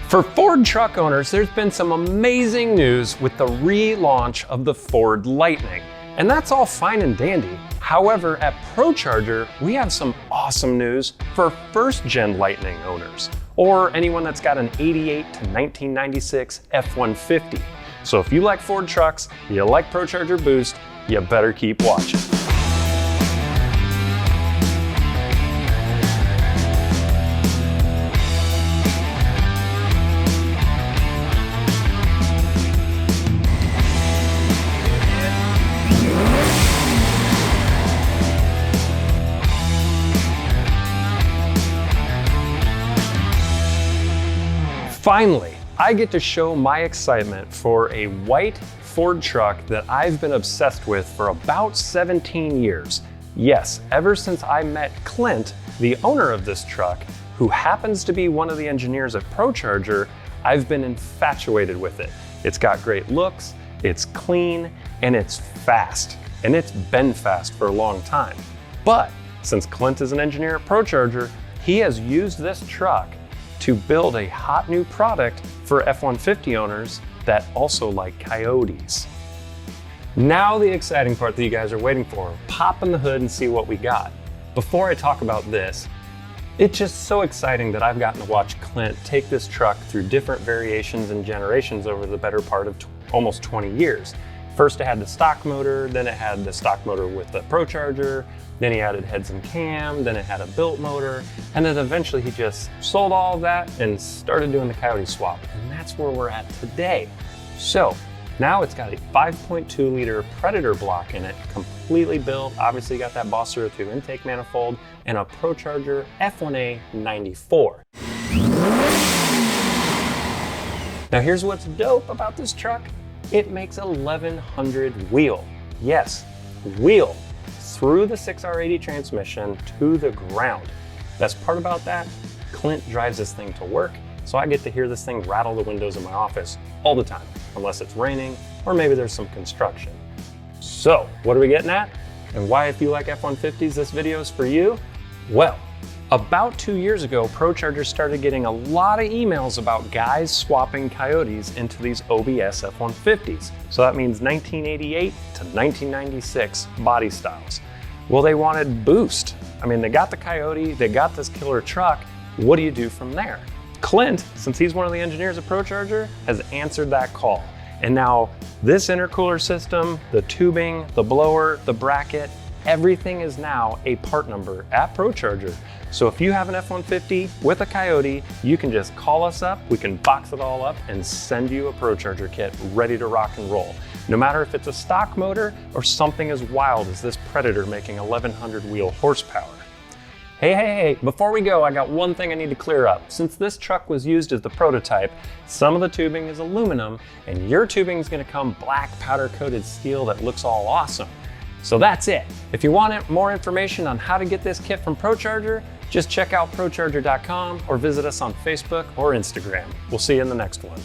For Ford truck owners, there's been some amazing news with the relaunch of the Ford Lightning, and that's all fine and dandy. However, at ProCharger, we have some awesome news for first-gen Lightning owners, or anyone that's got an 88 to 1996 F-150. So if you like Ford trucks, you like ProCharger Boost, you better keep watching. Finally, I get to show my excitement for a white Ford truck that I've been obsessed with for about 17 years. Yes, ever since I met Clint, the owner of this truck, who happens to be one of the engineers at ProCharger, I've been infatuated with it. It's got great looks, it's clean, and it's fast. And it's been fast for a long time. But since Clint is an engineer at ProCharger, he has used this truck to build a hot new product for F-150 owners that also like Coyotes. Now the exciting part that you guys are waiting for, pop in the hood and see what we got. Before I talk about this, it's just so exciting that I've gotten to watch Clint take this truck through different variations and generations over the better part of almost 20 years. First it had the stock motor, then it had the stock motor with the ProCharger, then he added heads and cam, then it had a built motor, and then eventually he just sold all of that and started doing the Coyote swap. And that's where we're at today. So now it's got a 5.2 liter Predator block in it, completely built. Obviously got that Boss 02 intake manifold and a ProCharger F1A 94. Now here's what's dope about this truck. It makes 1100 wheel. Yes, wheel. Through the 6R80 transmission to the ground. Best part about that, Clint drives this thing to work, so I get to hear this thing rattle the windows in my office all the time, unless it's raining or maybe there's some construction. So what are we getting at? And why, if you like F-150s, this video is for you? Well, about 2 years ago, ProCharger started getting a lot of emails about guys swapping Coyotes into these OBS F-150s. So that means 1988 to 1996 body styles. Well, they wanted boost. I mean, they got the Coyote, they got this killer truck. What do you do from there? Clint, since he's one of the engineers at ProCharger, has answered that call. And now this intercooler system, the tubing, the blower, the bracket, everything is now a part number at ProCharger. So if you have an F-150 with a Coyote, you can just call us up, we can box it all up and send you a ProCharger kit ready to rock and roll. No matter if it's a stock motor or something as wild as this Predator making 1100 wheel horsepower. Hey, before we go, I got one thing I need to clear up. Since this truck was used as the prototype, some of the tubing is aluminum and your tubing is gonna come black powder coated steel that looks all awesome. So that's it. If you want more information on how to get this kit from ProCharger, just check out ProCharger.com or visit us on Facebook or Instagram. We'll see you in the next one.